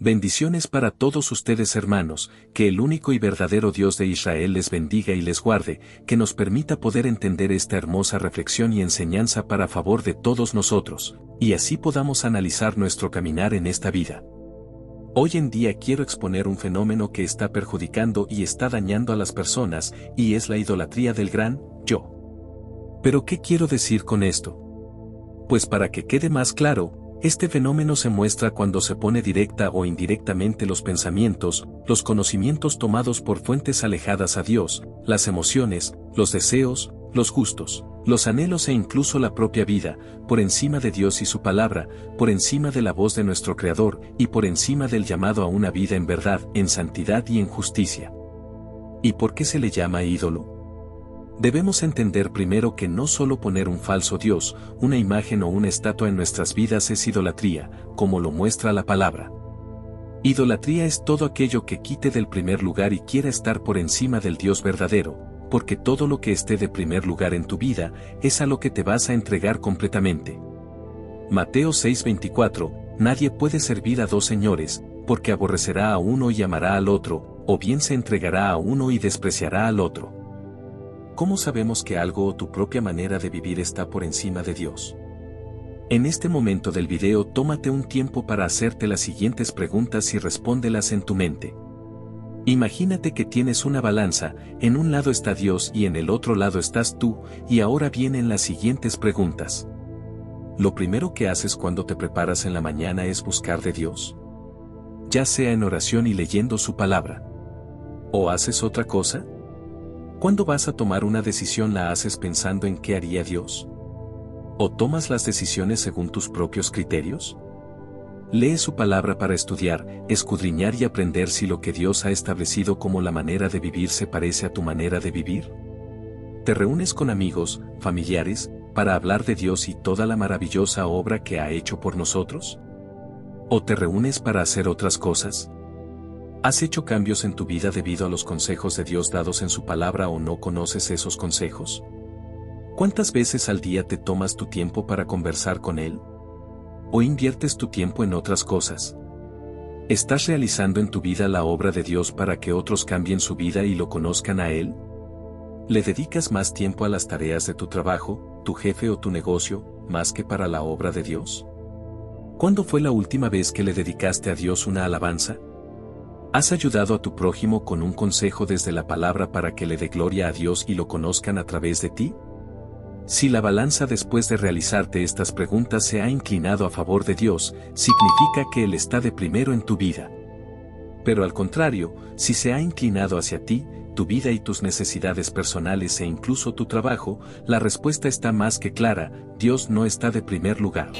Bendiciones para todos ustedes hermanos, que el único y verdadero Dios de Israel les bendiga y les guarde, que nos permita poder entender esta hermosa reflexión y enseñanza para favor de todos nosotros, y así podamos analizar nuestro caminar en esta vida. Hoy en día quiero exponer un fenómeno que está perjudicando y está dañando a las personas, y es la idolatría del gran yo. ¿Pero qué quiero decir con esto? Pues para que quede más claro, este fenómeno se muestra cuando se pone directa o indirectamente los pensamientos, los conocimientos tomados por fuentes alejadas a Dios, las emociones, los deseos, los gustos, los anhelos e incluso la propia vida, por encima de Dios y su palabra, por encima de la voz de nuestro Creador y por encima del llamado a una vida en verdad, en santidad y en justicia. ¿Y por qué se le llama ídolo? Debemos entender primero que no solo poner un falso Dios, una imagen o una estatua en nuestras vidas es idolatría, como lo muestra la palabra. Idolatría es todo aquello que quite del primer lugar y quiera estar por encima del Dios verdadero, porque todo lo que esté de primer lugar en tu vida es a lo que te vas a entregar completamente. Mateo 6:24, nadie puede servir a dos señores, porque aborrecerá a uno y amará al otro, o bien se entregará a uno y despreciará al otro. ¿Cómo sabemos que algo o tu propia manera de vivir está por encima de Dios? En este momento del video tómate un tiempo para hacerte las siguientes preguntas y respóndelas en tu mente. Imagínate que tienes una balanza, en un lado está Dios y en el otro lado estás tú, y ahora vienen las siguientes preguntas. ¿Lo primero que haces cuando te preparas en la mañana es buscar de Dios? Ya sea en oración y leyendo su palabra. ¿O haces otra cosa? ¿Cuándo vas a tomar una decisión la haces pensando en qué haría Dios? ¿O tomas las decisiones según tus propios criterios? Lee su palabra para estudiar, escudriñar y aprender si lo que Dios ha establecido como la manera de vivir se parece a tu manera de vivir. ¿Te reúnes con amigos, familiares, para hablar de Dios y toda la maravillosa obra que ha hecho por nosotros? ¿O te reúnes para hacer otras cosas? ¿Has hecho cambios en tu vida debido a los consejos de Dios dados en su palabra o no conoces esos consejos? ¿Cuántas veces al día te tomas tu tiempo para conversar con Él? ¿O inviertes tu tiempo en otras cosas? ¿Estás realizando en tu vida la obra de Dios para que otros cambien su vida y lo conozcan a Él? ¿Le dedicas más tiempo a las tareas de tu trabajo, tu jefe o tu negocio, más que para la obra de Dios? ¿Cuándo fue la última vez que le dedicaste a Dios una alabanza? ¿Has ayudado a tu prójimo con un consejo desde la palabra para que le dé gloria a Dios y lo conozcan a través de ti? Si la balanza después de realizarte estas preguntas se ha inclinado a favor de Dios, significa que Él está de primero en tu vida. Pero al contrario, si se ha inclinado hacia ti, tu vida y tus necesidades personales e incluso tu trabajo, la respuesta está más que clara, Dios no está de primer lugar.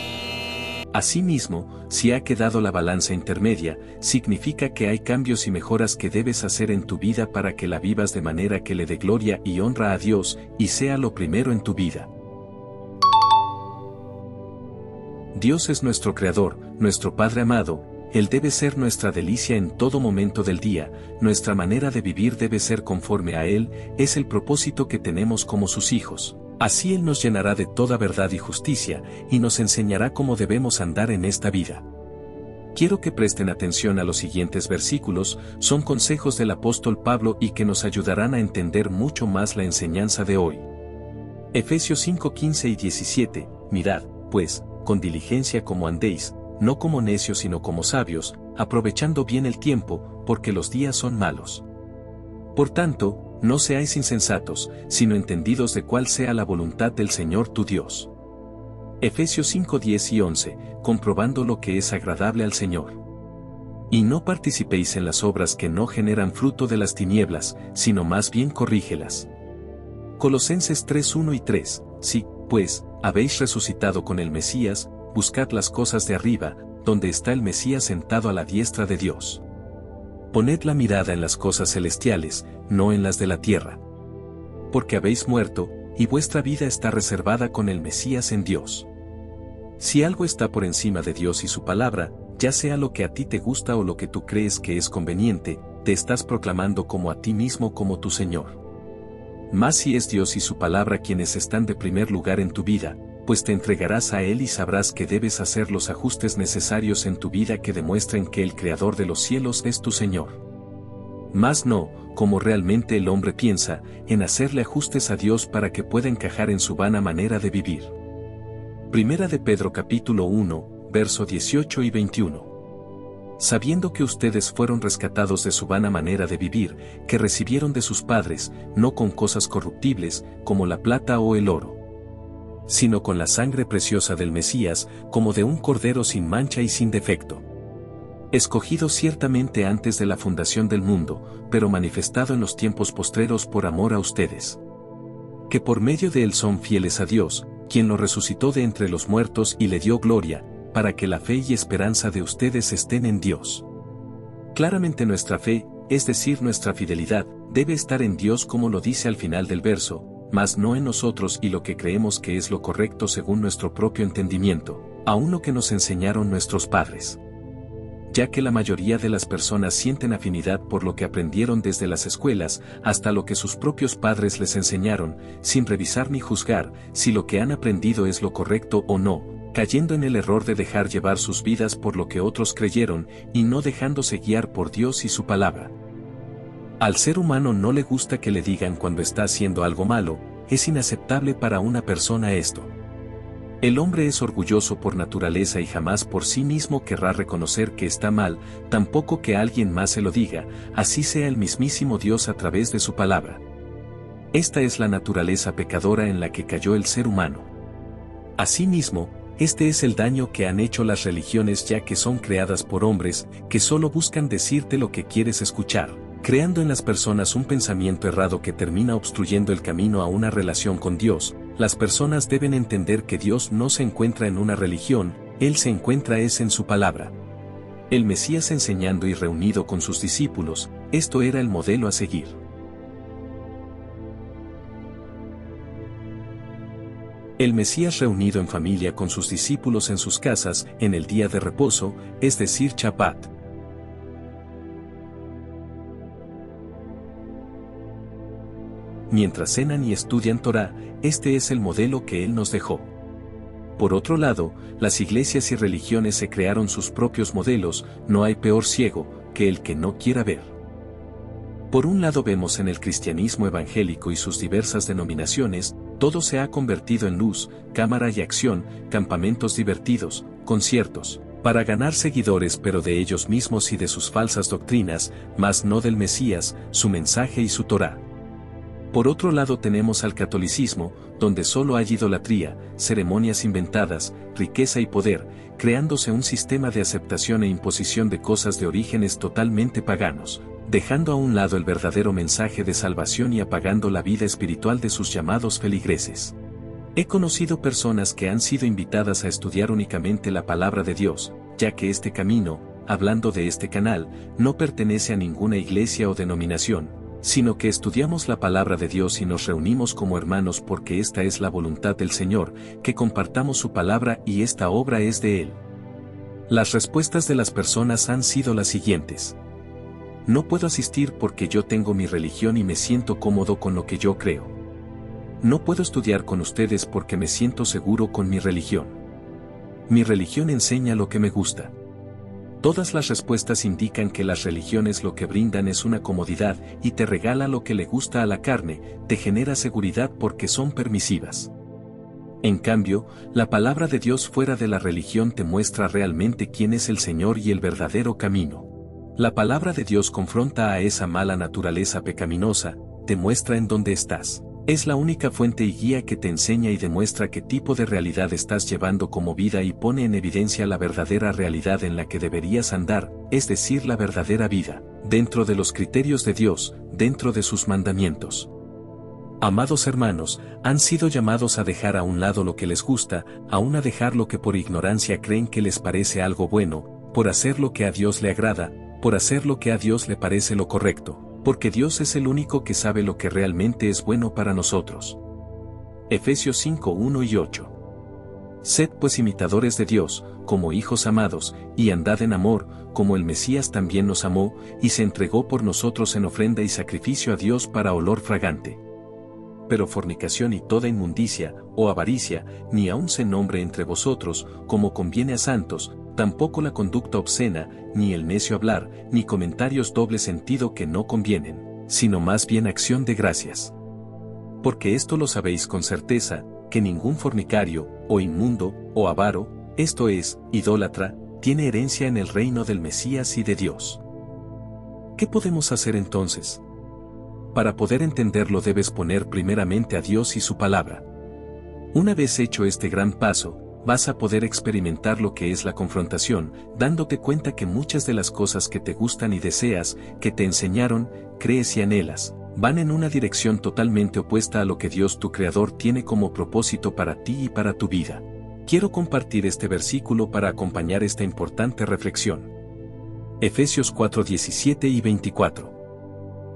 Asimismo, si ha quedado la balanza intermedia, significa que hay cambios y mejoras que debes hacer en tu vida para que la vivas de manera que le dé gloria y honra a Dios, y sea lo primero en tu vida. Dios es nuestro Creador, nuestro Padre amado, Él debe ser nuestra delicia en todo momento del día, nuestra manera de vivir debe ser conforme a Él, es el propósito que tenemos como sus hijos. Así Él nos llenará de toda verdad y justicia, y nos enseñará cómo debemos andar en esta vida. Quiero que presten atención a los siguientes versículos, son consejos del apóstol Pablo y que nos ayudarán a entender mucho más la enseñanza de hoy. Efesios 5:15 y 17, mirad, pues, con diligencia como andéis, no como necios sino como sabios, aprovechando bien el tiempo, porque los días son malos. Por tanto, no seáis insensatos, sino entendidos de cuál sea la voluntad del Señor tu Dios. Efesios 5:10 y 11, comprobando lo que es agradable al Señor. Y no participéis en las obras que no generan fruto de las tinieblas, sino más bien corrígelas. Colosenses 3:1 y 3, si, pues, habéis resucitado con el Mesías, buscad las cosas de arriba, donde está el Mesías sentado a la diestra de Dios. Poned la mirada en las cosas celestiales, no en las de la tierra. Porque habéis muerto, y vuestra vida está reservada con el Mesías en Dios. Si algo está por encima de Dios y su palabra, ya sea lo que a ti te gusta o lo que tú crees que es conveniente, te estás proclamando como a ti mismo como tu Señor. Más si es Dios y su palabra quienes están de primer lugar en tu vida, pues te entregarás a Él y sabrás que debes hacer los ajustes necesarios en tu vida que demuestren que el Creador de los cielos es tu Señor. Mas no, como realmente el hombre piensa, en hacerle ajustes a Dios para que pueda encajar en su vana manera de vivir. Primera de Pedro capítulo 1, verso 18 y 21. Sabiendo que ustedes fueron rescatados de su vana manera de vivir, que recibieron de sus padres, no con cosas corruptibles, como la plata o el oro, sino con la sangre preciosa del Mesías, como de un cordero sin mancha y sin defecto, escogido ciertamente antes de la fundación del mundo, pero manifestado en los tiempos postreros por amor a ustedes, que por medio de él son fieles a Dios, quien lo resucitó de entre los muertos y le dio gloria, para que la fe y esperanza de ustedes estén en Dios. Claramente nuestra fe, es decir nuestra fidelidad, debe estar en Dios como lo dice al final del verso, mas no en nosotros y lo que creemos que es lo correcto según nuestro propio entendimiento, aun lo que nos enseñaron nuestros padres. Ya que la mayoría de las personas sienten afinidad por lo que aprendieron desde las escuelas hasta lo que sus propios padres les enseñaron, sin revisar ni juzgar si lo que han aprendido es lo correcto o no, cayendo en el error de dejar llevar sus vidas por lo que otros creyeron y no dejándose guiar por Dios y su palabra. Al ser humano no le gusta que le digan cuando está haciendo algo malo, es inaceptable para una persona esto. El hombre es orgulloso por naturaleza y jamás por sí mismo querrá reconocer que está mal, tampoco que alguien más se lo diga, así sea el mismísimo Dios a través de su palabra. Esta es la naturaleza pecadora en la que cayó el ser humano. Asimismo, este es el daño que han hecho las religiones ya que son creadas por hombres que solo buscan decirte lo que quieres escuchar, creando en las personas un pensamiento errado que termina obstruyendo el camino a una relación con Dios. Las personas deben entender que Dios no se encuentra en una religión, Él se encuentra en su palabra. El Mesías enseñando y reunido con sus discípulos, esto era el modelo a seguir. El Mesías reunido en familia con sus discípulos en sus casas, en el día de reposo, es decir Shabbat. Mientras cenan y estudian Torá, este es el modelo que Él nos dejó. Por otro lado, las iglesias y religiones se crearon sus propios modelos, no hay peor ciego que el que no quiera ver. Por un lado vemos en el cristianismo evangélico y sus diversas denominaciones, todo se ha convertido en luz, cámara y acción, campamentos divertidos, conciertos, para ganar seguidores pero de ellos mismos y de sus falsas doctrinas, mas no del Mesías, su mensaje y su Torá. Por otro lado tenemos al catolicismo, donde solo hay idolatría, ceremonias inventadas, riqueza y poder, creándose un sistema de aceptación e imposición de cosas de orígenes totalmente paganos, dejando a un lado el verdadero mensaje de salvación y apagando la vida espiritual de sus llamados feligreses. He conocido personas que han sido invitadas a estudiar únicamente la palabra de Dios, ya que este camino, hablando de este canal, no pertenece a ninguna iglesia o denominación, sino que estudiamos la palabra de Dios y nos reunimos como hermanos porque esta es la voluntad del Señor, que compartamos su palabra y esta obra es de Él. Las respuestas de las personas han sido las siguientes. No puedo asistir porque yo tengo mi religión y me siento cómodo con lo que yo creo. No puedo estudiar con ustedes porque me siento seguro con mi religión. Mi religión enseña lo que me gusta. Todas las respuestas indican que las religiones lo que brindan es una comodidad y te regala lo que le gusta a la carne, te genera seguridad porque son permisivas. En cambio, la palabra de Dios fuera de la religión te muestra realmente quién es el Señor y el verdadero camino. La palabra de Dios confronta a esa mala naturaleza pecaminosa, te muestra en dónde estás. Es la única fuente y guía que te enseña y demuestra qué tipo de realidad estás llevando como vida y pone en evidencia la verdadera realidad en la que deberías andar, es decir, la verdadera vida, dentro de los criterios de Dios, dentro de sus mandamientos. Amados hermanos, han sido llamados a dejar a un lado lo que les gusta, aún a dejar lo que por ignorancia creen que les parece algo bueno, por hacer lo que a Dios le agrada, por hacer lo que a Dios le parece lo correcto. Porque Dios es el único que sabe lo que realmente es bueno para nosotros. Efesios 5, 1 y 8. Sed pues imitadores de Dios, como hijos amados, y andad en amor, como el Mesías también nos amó, y se entregó por nosotros en ofrenda y sacrificio a Dios para olor fragante. pero fornicación y toda inmundicia, o avaricia, ni aun se nombre entre vosotros, como conviene a santos, tampoco la conducta obscena, ni el necio hablar, ni comentarios doble sentido que no convienen, sino más bien acción de gracias. Porque esto lo sabéis con certeza, que ningún fornicario, o inmundo, o avaro, esto es, idólatra, tiene herencia en el reino del Mesías y de Dios. ¿Qué podemos hacer entonces? Para poder entenderlo debes poner primeramente a Dios y su palabra. Una vez hecho este gran paso, vas a poder experimentar lo que es la confrontación, dándote cuenta que muchas de las cosas que te gustan y deseas, que te enseñaron, crees y anhelas, van en una dirección totalmente opuesta a lo que Dios tu Creador tiene como propósito para ti y para tu vida. Quiero compartir este versículo para acompañar esta importante reflexión. Efesios 4:17 y 24.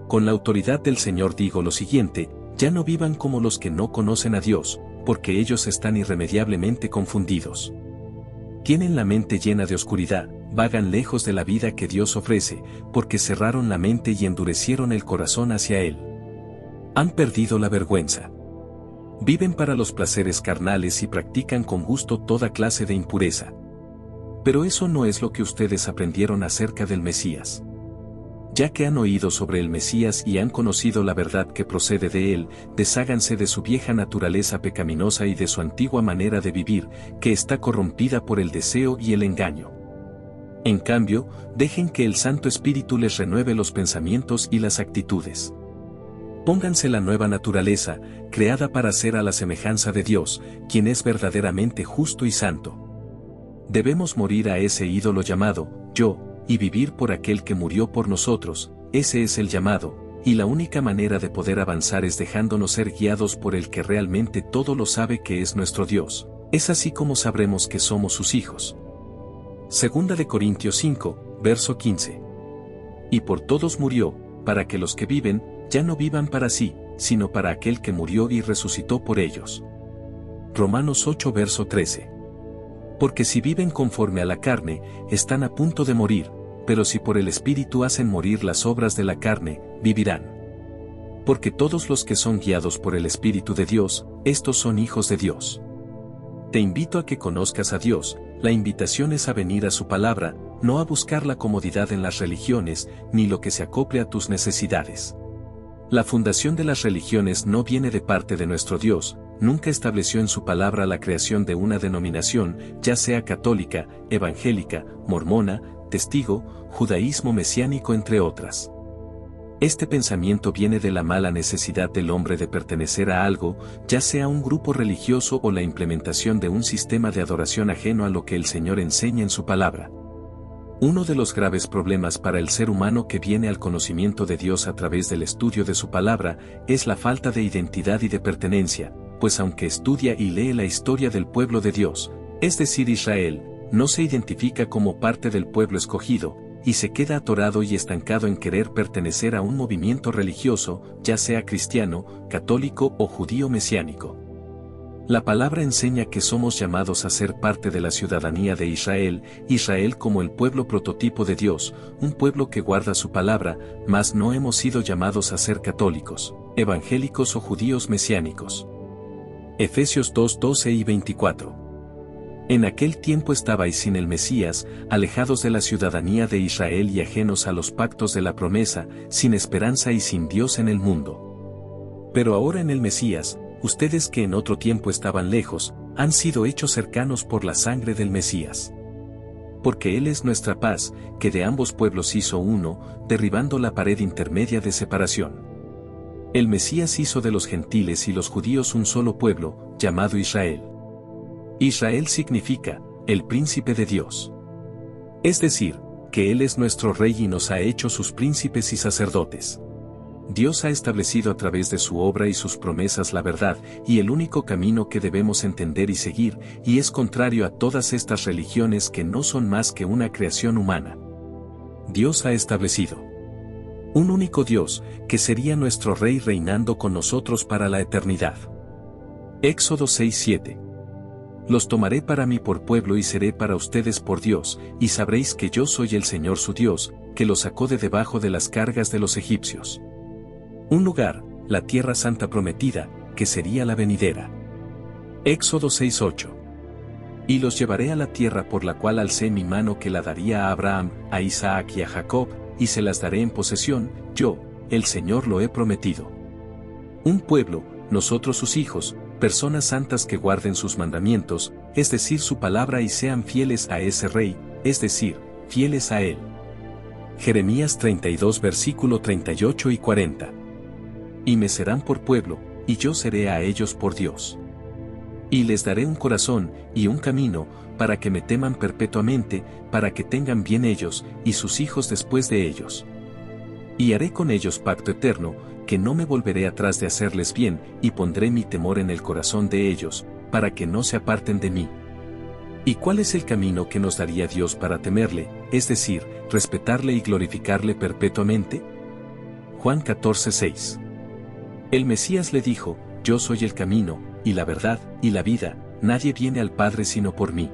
Con la autoridad del Señor digo lo siguiente, ya no vivan como los que no conocen a Dios, porque ellos están irremediablemente confundidos. Tienen la mente llena de oscuridad, vagan lejos de la vida que Dios ofrece, porque cerraron la mente y endurecieron el corazón hacia Él. Han perdido la vergüenza. Viven para los placeres carnales y practican con gusto toda clase de impureza. Pero eso no es lo que ustedes aprendieron acerca del Mesías. Ya que han oído sobre el Mesías y han conocido la verdad que procede de él, desháganse de su vieja naturaleza pecaminosa y de su antigua manera de vivir, que está corrompida por el deseo y el engaño. En cambio, dejen que el Santo Espíritu les renueve los pensamientos y las actitudes. Pónganse la nueva naturaleza, creada para ser a la semejanza de Dios, quien es verdaderamente justo y santo. Debemos morir a ese ídolo llamado yo, y vivir por aquel que murió por nosotros. Ese es el llamado, y la única manera de poder avanzar es dejándonos ser guiados por el que realmente todo lo sabe, que es nuestro Dios. Es así como sabremos que somos sus hijos. Segunda de Corintios 5, verso 15. Y por todos murió, para que los que viven, ya no vivan para sí, sino para aquel que murió y resucitó por ellos. Romanos 8, verso 13. Porque si viven conforme a la carne, están a punto de morir, pero si por el Espíritu hacen morir las obras de la carne, vivirán. Porque todos los que son guiados por el Espíritu de Dios, estos son hijos de Dios. Te invito a que conozcas a Dios. La invitación es a venir a su palabra, no a buscar la comodidad en las religiones, ni lo que se acople a tus necesidades. La fundación de las religiones no viene de parte de nuestro Dios. Nunca estableció en su palabra la creación de una denominación, ya sea católica, evangélica, mormona, testigo, judaísmo mesiánico, entre otras. Este pensamiento viene de la mala necesidad del hombre de pertenecer a algo, ya sea un grupo religioso o la implementación de un sistema de adoración ajeno a lo que el Señor enseña en su palabra. Uno de los graves problemas para el ser humano que viene al conocimiento de Dios a través del estudio de su palabra es la falta de identidad y de pertenencia, pues aunque estudia y lee la historia del pueblo de Dios, es decir Israel, no se identifica como parte del pueblo escogido, y se queda atorado y estancado en querer pertenecer a un movimiento religioso, ya sea cristiano, católico o judío mesiánico. La palabra enseña que somos llamados a ser parte de la ciudadanía de Israel, Israel como el pueblo prototipo de Dios, un pueblo que guarda su palabra, mas no hemos sido llamados a ser católicos, evangélicos o judíos mesiánicos. Efesios 2, 12 y 24. En aquel tiempo estabais sin el Mesías, alejados de la ciudadanía de Israel y ajenos a los pactos de la promesa, sin esperanza y sin Dios en el mundo. Pero ahora en el Mesías, ustedes que en otro tiempo estaban lejos, han sido hechos cercanos por la sangre del Mesías. Porque Él es nuestra paz, que de ambos pueblos hizo uno, derribando la pared intermedia de separación. El Mesías hizo de los gentiles y los judíos un solo pueblo, llamado Israel. Israel significa, el príncipe de Dios. Es decir, que Él es nuestro rey y nos ha hecho sus príncipes y sacerdotes. Dios ha establecido a través de su obra y sus promesas la verdad y el único camino que debemos entender y seguir, y es contrario a todas estas religiones que no son más que una creación humana. Dios ha establecido un único Dios, que sería nuestro Rey reinando con nosotros para la eternidad. Éxodo 6:7. Los tomaré para mí por pueblo y seré para ustedes por Dios, y sabréis que yo soy el Señor su Dios, que los sacó de debajo de las cargas de los egipcios. Un lugar, la tierra santa prometida, que sería la venidera. Éxodo 6:8. Y los llevaré a la tierra por la cual alcé mi mano que la daría a Abraham, a Isaac y a Jacob, y se las daré en posesión, yo, el Señor lo he prometido. Un pueblo, nosotros sus hijos, personas santas que guarden sus mandamientos, es decir su palabra y sean fieles a ese rey, es decir, fieles a él. Jeremías 32 versículo 38 y 40. Y me serán por pueblo, y yo seré a ellos por Dios. Y les daré un corazón, y un camino, para que me teman perpetuamente, para que tengan bien ellos, y sus hijos después de ellos. Y haré con ellos pacto eterno, que no me volveré atrás de hacerles bien, y pondré mi temor en el corazón de ellos, para que no se aparten de mí. ¿Y cuál es el camino que nos daría Dios para temerle, es decir, respetarle y glorificarle perpetuamente? Juan 14:6. El Mesías le dijo, yo soy el camino, y la verdad, y la vida, nadie viene al Padre sino por mí.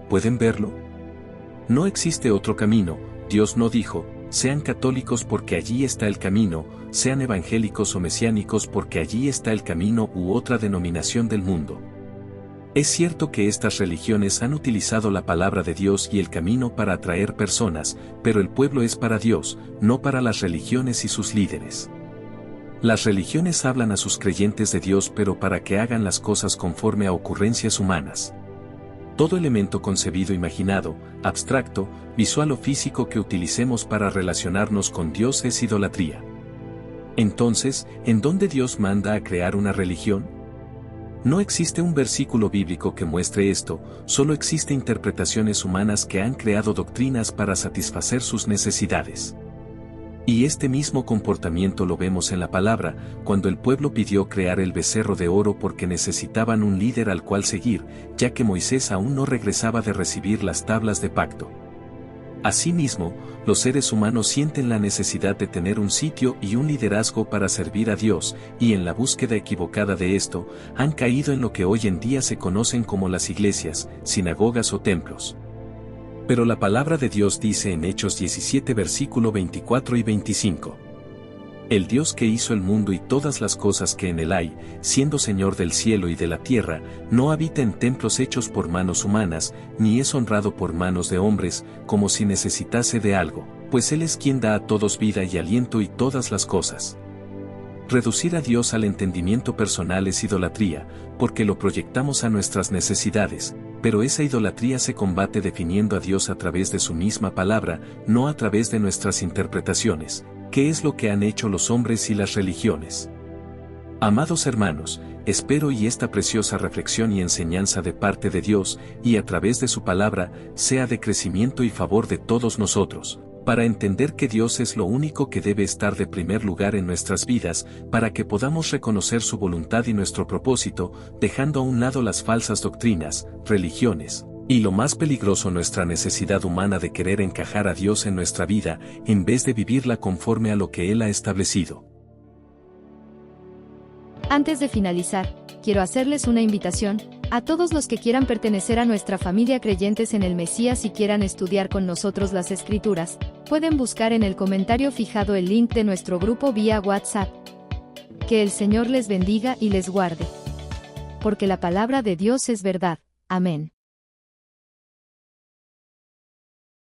¿Pueden verlo? No existe otro camino, Dios no dijo, sean católicos porque allí está el camino, sean evangélicos o mesiánicos porque allí está el camino u otra denominación del mundo. Es cierto que estas religiones han utilizado la palabra de Dios y el camino para atraer personas, pero el pueblo es para Dios, no para las religiones y sus líderes. Las religiones hablan a sus creyentes de Dios pero para que hagan las cosas conforme a ocurrencias humanas. Todo elemento concebido, imaginado, abstracto, visual o físico que utilicemos para relacionarnos con Dios es idolatría. Entonces, ¿en dónde Dios manda a crear una religión? No existe un versículo bíblico que muestre esto, solo existen interpretaciones humanas que han creado doctrinas para satisfacer sus necesidades. Y este mismo comportamiento lo vemos en la palabra, cuando el pueblo pidió crear el becerro de oro porque necesitaban un líder al cual seguir, ya que Moisés aún no regresaba de recibir las tablas de pacto. Asimismo, los seres humanos sienten la necesidad de tener un sitio y un liderazgo para servir a Dios, y en la búsqueda equivocada de esto, han caído en lo que hoy en día se conocen como las iglesias, sinagogas o templos. Pero la palabra de Dios dice en Hechos 17 versículo 24 y 25. El Dios que hizo el mundo y todas las cosas que en él hay, siendo Señor del cielo y de la tierra, no habita en templos hechos por manos humanas, ni es honrado por manos de hombres, como si necesitase de algo, pues Él es quien da a todos vida y aliento y todas las cosas. Reducir a Dios al entendimiento personal es idolatría, porque lo proyectamos a nuestras necesidades, pero esa idolatría se combate definiendo a Dios a través de su misma palabra, no a través de nuestras interpretaciones, que es lo que han hecho los hombres y las religiones. Amados hermanos, espero y esta preciosa reflexión y enseñanza de parte de Dios, y a través de su palabra, sea de crecimiento y favor de todos nosotros, para entender que Dios es lo único que debe estar de primer lugar en nuestras vidas, para que podamos reconocer su voluntad y nuestro propósito, dejando a un lado las falsas doctrinas, religiones, y lo más peligroso, nuestra necesidad humana de querer encajar a Dios en nuestra vida, en vez de vivirla conforme a lo que Él ha establecido. Antes de finalizar, quiero hacerles una invitación a todos los que quieran pertenecer a nuestra familia creyentes en el Mesías y quieran estudiar con nosotros las Escrituras, pueden buscar en el comentario fijado el link de nuestro grupo vía WhatsApp. Que el Señor les bendiga y les guarde. Porque la palabra de Dios es verdad. Amén.